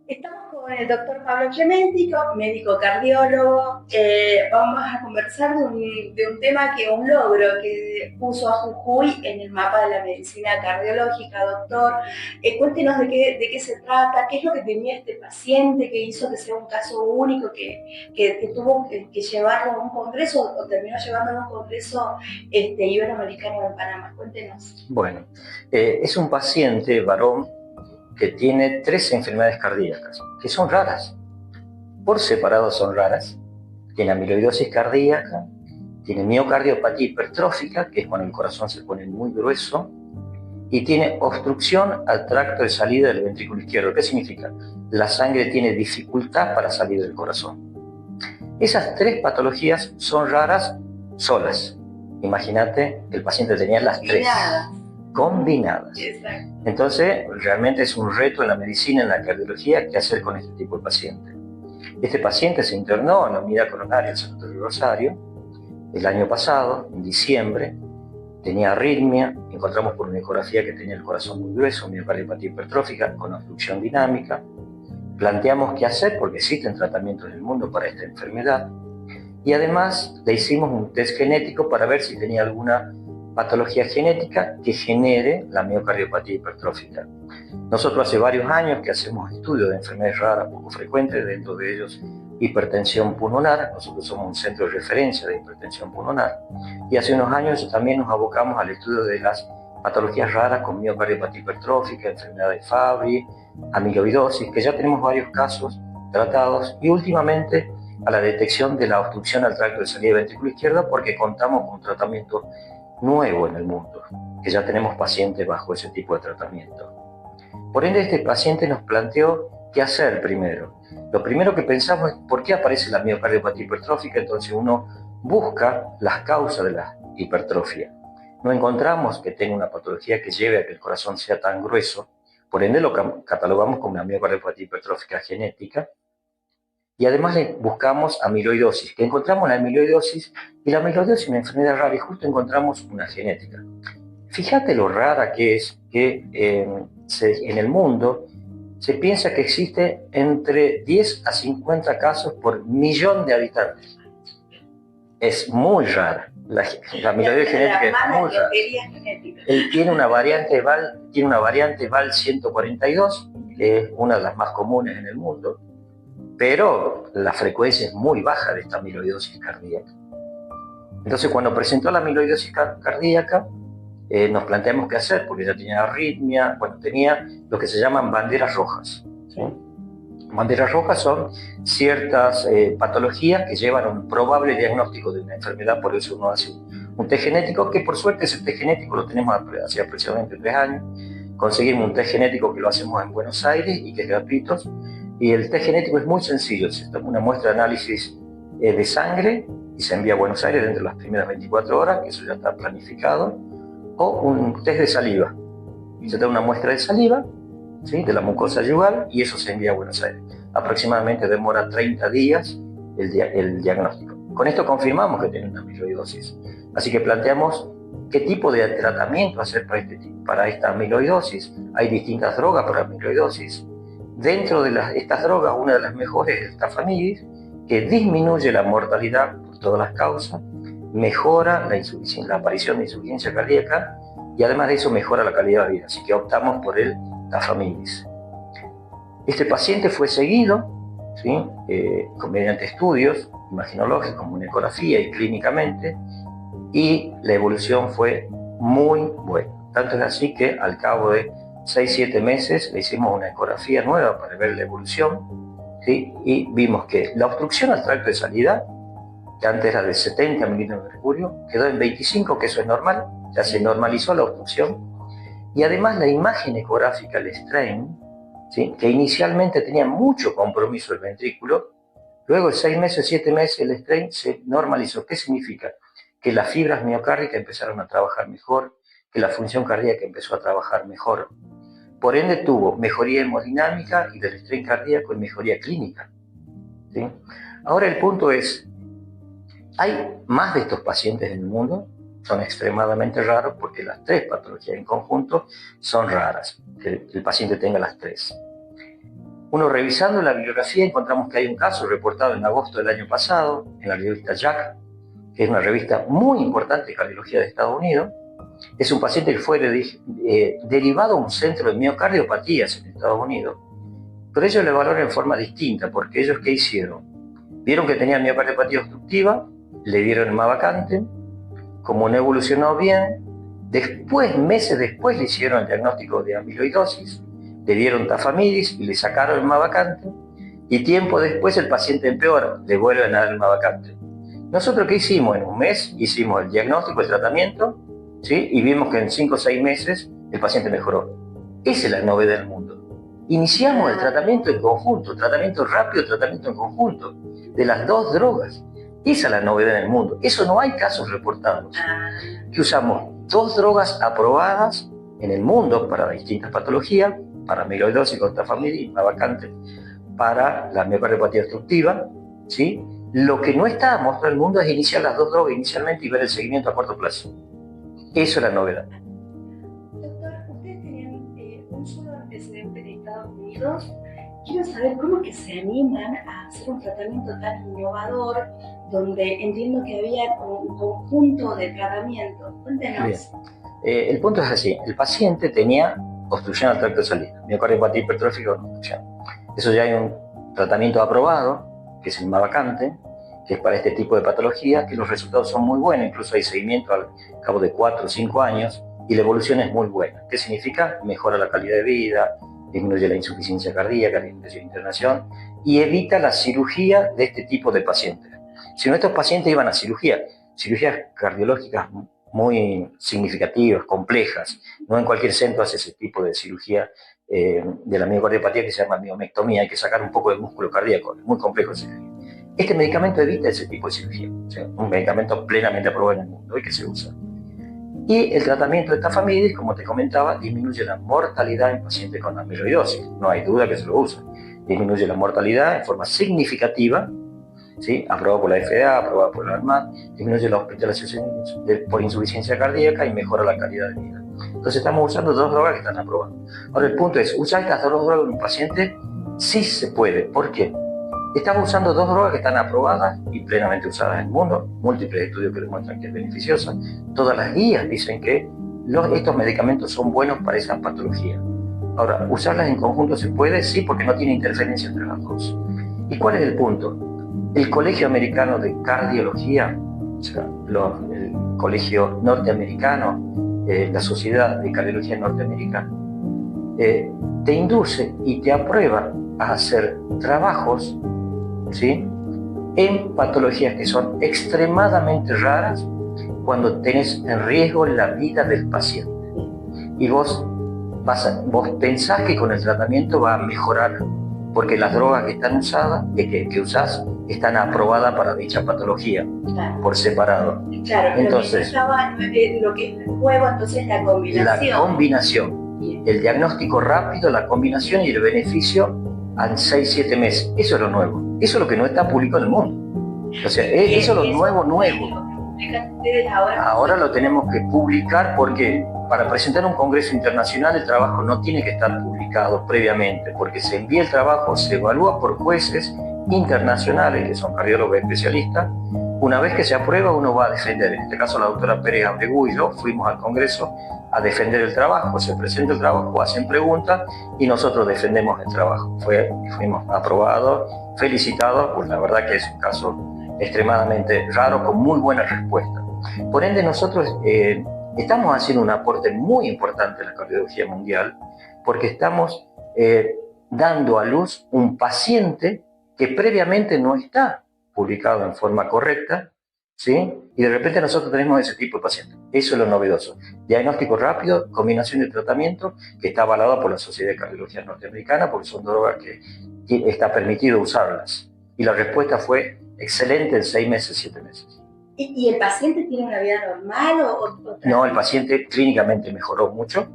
Estamos con el doctor Pablo Clementico, médico cardiólogo. Vamos a conversar de un tema un logro que puso a Jujuy en el mapa de la medicina cardiológica. Doctor, cuéntenos de qué se trata, qué es lo que tenía este paciente que hizo que sea un caso único, que tuvo que llevarlo a un congreso o terminó llevándolo a un congreso iberoamericano en Panamá. Cuéntenos. Bueno, es un paciente varón que tiene 3 enfermedades cardíacas, que son raras. Por separado son raras. Tiene amiloidosis cardíaca, tiene miocardiopatía hipertrófica, que es cuando el corazón se pone muy grueso, y tiene obstrucción al tracto de salida del ventrículo izquierdo. ¿Qué significa? La sangre tiene dificultad para salir del corazón. Esas 3 patologías son raras solas. Imagínate que el paciente tenía las 3 combinadas. Exacto. Entonces, realmente es un reto en la medicina, en la cardiología, qué hacer con este tipo de paciente. Este paciente se internó en la unidad coronaria del Sanatorio Rosario el año pasado, en diciembre. Tenía arritmia, encontramos por una ecografía que tenía el corazón muy grueso, miocardiopatía hipertrófica con obstrucción dinámica. Planteamos qué hacer porque existen tratamientos en el mundo para esta enfermedad. Y además le hicimos un test genético para ver si tenía alguna patología genética que genere la miocardiopatía hipertrófica. Nosotros hace varios años que hacemos estudios de enfermedades raras poco frecuentes, dentro de ellos hipertensión pulmonar. Nosotros somos un centro de referencia de hipertensión pulmonar. Y hace unos años también nos abocamos al estudio de las patologías raras con miocardiopatía hipertrófica, enfermedad de Fabry, amiloidosis, que ya tenemos varios casos tratados, y últimamente a la detección de la obstrucción al tracto de salida del ventrículo izquierdo, porque contamos con un tratamiento nuevo en el mundo, que ya tenemos pacientes bajo ese tipo de tratamiento. Por ende, este paciente nos planteó qué hacer primero. Lo primero que pensamos es por qué aparece la miocardiopatía hipertrófica. Entonces uno busca las causas de la hipertrofia. No encontramos que tenga una patología que lleve a que el corazón sea tan grueso, por ende lo catalogamos como una miocardiopatía hipertrófica genética. Y además le buscamos amiloidosis, que encontramos la amiloidosis, y la amiloidosis es una enfermedad rara y justo encontramos una genética. Fíjate lo rara que es que en el mundo se piensa que existe entre 10 a 50 casos por millón de habitantes. Es muy rara. La amiloidosis genética es muy rara. Él tiene una variante VAL 142, que es una de las más comunes en el mundo, pero la frecuencia es muy baja de esta amiloidosis cardíaca. Entonces, cuando presentó la amiloidosis cardíaca, nos planteamos qué hacer, porque ya tenía arritmia, tenía lo que se llaman banderas rojas, ¿sí? Banderas rojas son ciertas patologías que llevan a un probable diagnóstico de una enfermedad. Por eso uno hace un test genético, que por suerte ese test genético lo tenemos hace aproximadamente 3 años. Conseguimos un test genético que lo hacemos en Buenos Aires y que es gratuito. Y el test genético es muy sencillo. Se toma una muestra de análisis de sangre y se envía a Buenos Aires dentro de las primeras 24 horas, que eso ya está planificado. O un test de saliva. Se da una muestra de saliva, ¿sí?, de la mucosa yugal, y eso se envía a Buenos Aires. Aproximadamente demora 30 días el diagnóstico. Con esto confirmamos que tiene una amiloidosis. Así que planteamos qué tipo de tratamiento hacer para esta amiloidosis. Hay distintas drogas para amiloidosis. Dentro de estas drogas, una de las mejores es el tafamidis, que disminuye la mortalidad por todas las causas, mejora la aparición de insuficiencia cardíaca, y además de eso mejora la calidad de vida. Así que optamos por el tafamidis. Este paciente fue seguido, ¿sí?, mediante estudios imaginológicos, como una ecografía y clínicamente, y la evolución fue muy buena. Tanto es así que al cabo de 6-7 meses le hicimos una ecografía nueva para ver la evolución, ¿sí?, y vimos que la obstrucción al tracto de salida, que antes era de 70 milímetros de mercurio, quedó en 25, que eso es normal, ya se normalizó la obstrucción. Y además la imagen ecográfica, el strain, ¿sí?, que inicialmente tenía mucho compromiso el ventrículo, luego de 6 meses, 7 meses, el strain se normalizó. ¿Qué significa? Que las fibras miocárdicas empezaron a trabajar mejor, que la función cardíaca empezó a trabajar mejor. Por ende tuvo mejoría hemodinámica y del strain cardíaco y mejoría clínica, ¿sí? Ahora el punto es, hay más de estos pacientes en el mundo. Son extremadamente raros porque las 3 patologías en conjunto son raras, que el paciente tenga las 3. Uno revisando la bibliografía encontramos que hay un caso reportado en agosto del año pasado en la revista JACC, que es una revista muy importante de cardiología de Estados Unidos. Es un paciente que fue derivado a un centro de miocardiopatías en Estados Unidos, pero ellos lo evaluaron en forma distinta, porque ellos ¿qué hicieron? Vieron que tenía miocardiopatía obstructiva, le dieron el mavacamten, como no evolucionó bien, después, meses después, le hicieron el diagnóstico de amiloidosis, le dieron tafamidis y le sacaron el mavacamten, y tiempo después el paciente empeora, le vuelven a dar el mavacamten. Nosotros ¿qué hicimos? En un mes hicimos el diagnóstico, el tratamiento, ¿sí? Y vimos que en 5 o 6 meses el paciente mejoró. Esa es la novedad del mundo. Iniciamos el tratamiento en conjunto, tratamiento rápido, tratamiento en conjunto, de las dos drogas. Esa es la novedad en el mundo. Eso no hay casos reportados. Que usamos 2 drogas aprobadas en el mundo para distintas patologías, para amiloidosis con tafamidis, mavacamten, para la miocardiopatía obstructiva, ¿sí? Lo que no está mostrando el mundo es iniciar las 2 drogas inicialmente y ver el seguimiento a corto plazo. Eso es la novedad. Doctor, ustedes tenían un solo antecedente en Estados Unidos. Quiero saber cómo es que se animan a hacer un tratamiento tan innovador, donde entiendo que había un conjunto de tratamientos. Cuéntenos. Bien. El punto es así, el paciente tenía obstrucción al tracto salino, miocardiopatía hipertrófica con obstrucción. Eso ya hay un tratamiento aprobado, que es el mavacamten, que es para este tipo de patología, que los resultados son muy buenos, incluso hay seguimiento al cabo de 4 o 5 años, y la evolución es muy buena. ¿Qué significa? Mejora la calidad de vida, disminuye la insuficiencia cardíaca, la disminuye la internación, y evita la cirugía de este tipo de pacientes. Si no, estos pacientes iban a cirugías cardiológicas muy significativas, complejas. No en cualquier centro hace ese tipo de cirugía de la miocardiopatía que se llama miomectomía, hay que sacar un poco de músculo cardíaco, es muy complejo ese. Este medicamento evita ese tipo de cirugía, o sea, un medicamento plenamente aprobado en el mundo y que se usa. Y el tratamiento de tafamidis, como te comentaba, disminuye la mortalidad en pacientes con amiloidosis, no hay duda que se lo usa. Disminuye la mortalidad en forma significativa, ¿sí? Aprobado por la FDA, aprobado por la ANMAT, disminuye la hospitalización por insuficiencia cardíaca y mejora la calidad de vida. Entonces estamos usando 2 drogas que están aprobadas. Ahora el punto es, ¿usar estas 2 drogas en un paciente? Sí se puede. ¿Por qué? Estamos usando 2 drogas que están aprobadas y plenamente usadas en el mundo, múltiples estudios que demuestran que es beneficiosa. Todas las guías dicen que estos medicamentos son buenos para esas patologías. Ahora, ¿usarlas en conjunto se puede? Sí, porque no tiene interferencia entre las dos. ¿Y cuál es el punto? El Colegio Americano de Cardiología, o sea, el Colegio Norteamericano, la Sociedad de Cardiología Norteamericana, te induce y te aprueba a hacer trabajos, ¿sí?, en patologías que son extremadamente raras cuando tenés en riesgo la vida del paciente. Y vos pensás que con el tratamiento va a mejorar, porque las drogas que están usadas, que usás, están aprobadas para dicha patología, claro, por separado. Claro, entonces, lo que es el juego, entonces la combinación. La combinación. El diagnóstico rápido, la combinación y el beneficio en 6-7 meses. Eso es lo nuevo. Eso es lo que no está publicado en el mundo. O sea, eso es lo nuevo. Ahora lo tenemos que publicar porque para presentar un congreso internacional el trabajo no tiene que estar publicado previamente, porque se envía el trabajo, se evalúa por jueces internacionales, que son cardiólogos especialistas. Una vez que se aprueba, uno va a defender. En este caso, la doctora Pérez Abregu y yo fuimos al Congreso a defender el trabajo. Se presenta el trabajo, hacen preguntas y nosotros defendemos el trabajo. Fuimos aprobados, felicitados, pues la verdad que es un caso extremadamente raro, con muy buena respuesta. Por ende, nosotros estamos haciendo un aporte muy importante en la cardiología mundial, porque estamos dando a luz un paciente que previamente no está publicado en forma correcta, ¿sí? Y de repente nosotros tenemos ese tipo de pacientes. Eso es lo novedoso. Diagnóstico rápido, combinación de tratamiento, que está avalada por la Sociedad de Cardiología Norteamericana, porque son drogas que está permitido usarlas. Y la respuesta fue excelente en 6 meses, 7 meses. ¿Y el paciente tiene una vida normal o No, el paciente clínicamente mejoró mucho,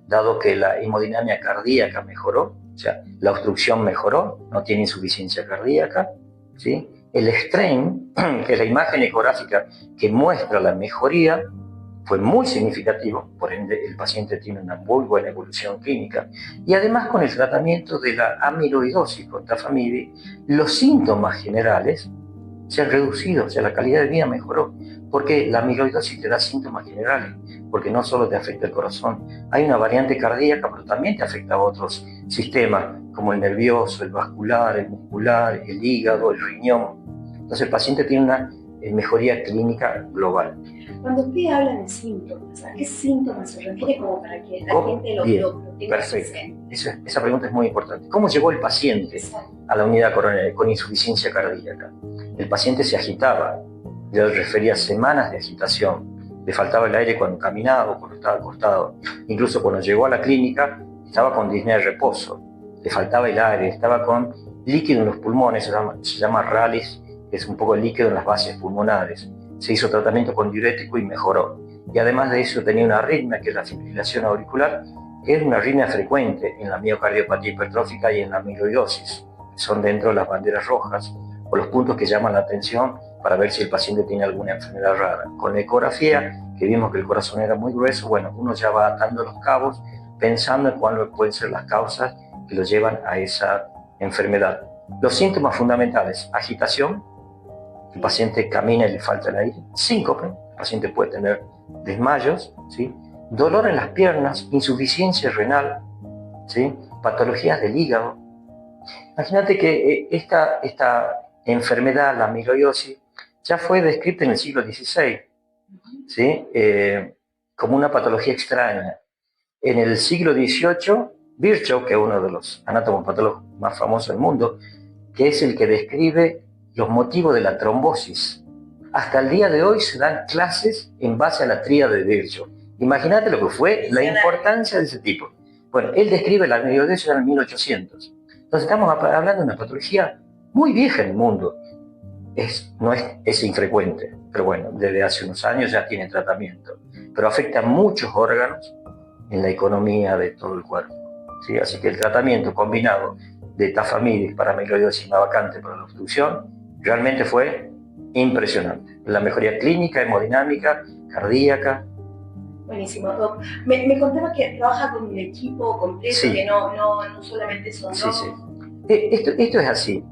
dado que la hemodinamia cardíaca mejoró, o sea, la obstrucción mejoró, no tiene insuficiencia cardíaca, ¿sí? El strain, que es la imagen ecográfica que muestra la mejoría, fue muy significativo, por ende el paciente tiene una muy buena evolución clínica, y además con el tratamiento de la amiloidosis con tafamidis, los síntomas generales se han reducido, o sea, la calidad de vida mejoró, porque la amiloidosis te da síntomas generales, porque no solo te afecta el corazón, hay una variante cardíaca, pero también te afecta a otros sistemas, como el nervioso, el vascular, el muscular, el hígado, el riñón. Entonces el paciente tiene una mejoría clínica global. Cuando usted habla de síntomas, ¿a qué síntomas se refiere como para que la gente lo tenga presente? Esa pregunta es muy importante. ¿Cómo llegó el paciente a la unidad coronaria con insuficiencia cardíaca? El paciente se agitaba, yo refería semanas de agitación, le faltaba el aire cuando caminaba o cuando estaba acostado. Incluso cuando llegó a la clínica estaba con disnea de reposo, le faltaba el aire, estaba con líquido en los pulmones, se llama RALIS, que es un poco de líquido en las bases pulmonares. Se hizo tratamiento con diurético y mejoró. Y además de eso tenía una arritmia, que es la fibrilación auricular, que es una arritmia frecuente en la miocardiopatía hipertrófica y en la amiloidosis. Son dentro de las banderas rojas o los puntos que llaman la atención para ver si el paciente tiene alguna enfermedad rara. Con la ecografía, que vimos que el corazón era muy grueso, bueno, uno ya va atando los cabos pensando en cuáles pueden ser las causas que lo llevan a esa enfermedad. Los síntomas fundamentales: agitación, el paciente camina y le falta el aire; síncope, el paciente puede tener desmayos, ¿sí? Dolor en las piernas, insuficiencia renal, ¿sí? Patologías del hígado. Imagínate que esta enfermedad, la amiloidosis, ya fue descrita en el siglo XVI, ¿sí? Como una patología extraña. En el siglo XVIII, Virchow, que es uno de los anátomos patólogos más famosos del mundo, que es el que describe los motivos de la trombosis. Hasta el día de hoy se dan clases en base a la tríada de Virchow. Imagínate lo que fue la importancia de ese tipo. Bueno, él describe la amiloidosis en el 1800. Entonces estamos hablando de una patología muy vieja en el mundo. Es infrecuente, pero bueno, desde hace unos años ya tiene tratamiento. Pero afecta a muchos órganos en la economía de todo el cuerpo, ¿sí? Así que el tratamiento combinado de tafamidis para amiloidosis vacante para la obstrucción realmente fue impresionante. La mejoría clínica, hemodinámica, cardíaca. Buenísimo, Doc. Me contaba que trabaja con un equipo completo, sí, que no solamente son dos. Sí. Esto es así.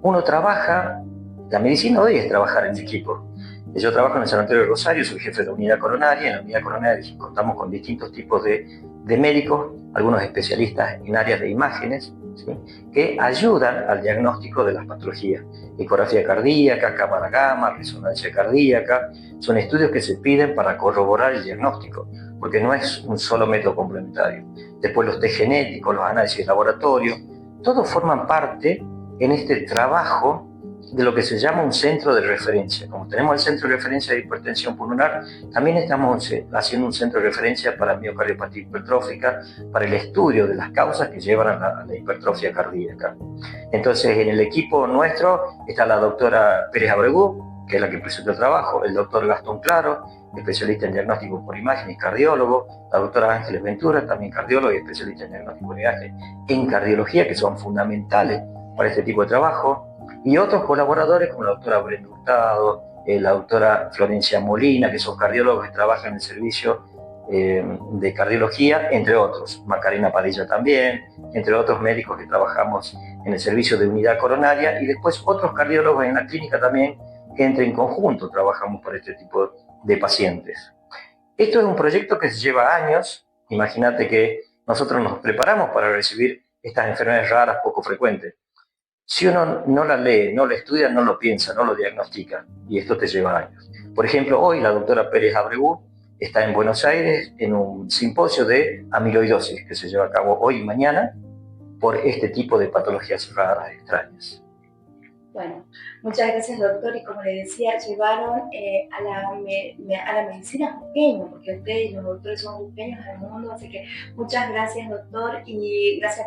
Uno trabaja, la medicina hoy es trabajar en equipo. Yo trabajo en el Sanatorio de Rosario, soy jefe de la unidad coronaria. En la unidad coronaria contamos con distintos tipos de médicos, algunos especialistas en áreas de imágenes, ¿sí?, que ayudan al diagnóstico de las patologías. Ecografía cardíaca, cámara gamma, resonancia cardíaca, son estudios que se piden para corroborar el diagnóstico, porque no es un solo método complementario. Después los test genéticos, los análisis de laboratorio, todos forman parte en este trabajo de lo que se llama un centro de referencia. Como tenemos el centro de referencia de hipertensión pulmonar, también estamos haciendo un centro de referencia para miocardiopatía hipertrófica, para el estudio de las causas que llevan a la hipertrofia cardíaca. Entonces, en el equipo nuestro está la doctora Pérez Abregú, que es la que presentó el trabajo, el doctor Gastón Claro, especialista en diagnóstico por imagen y cardiólogo, la doctora Ángeles Ventura, también cardiólogo y especialista en diagnóstico por imagen en cardiología, que son fundamentales para este tipo de trabajo, y otros colaboradores como la doctora Brenda Hurtado, la doctora Florencia Molina, que son cardiólogos que trabajan en el servicio de cardiología, entre otros, Macarena Padilla también, entre otros médicos que trabajamos en el servicio de unidad coronaria, y después otros cardiólogos en la clínica también, que en conjunto trabajamos por este tipo de pacientes. Esto es un proyecto que se lleva años. Imagínate que nosotros nos preparamos para recibir estas enfermedades raras poco frecuentes. Si uno no la lee, no la estudia, no lo piensa, no lo diagnostica, y esto te lleva años. Por ejemplo, hoy la doctora Pérez Abregú está en Buenos Aires en un simposio de amiloidosis que se lleva a cabo hoy y mañana por este tipo de patologías raras, extrañas. Bueno, muchas gracias, doctor, y como le decía, llevaron a la medicina jujeña, porque ustedes, los doctores, son jujeños del mundo, así que muchas gracias, doctor, y gracias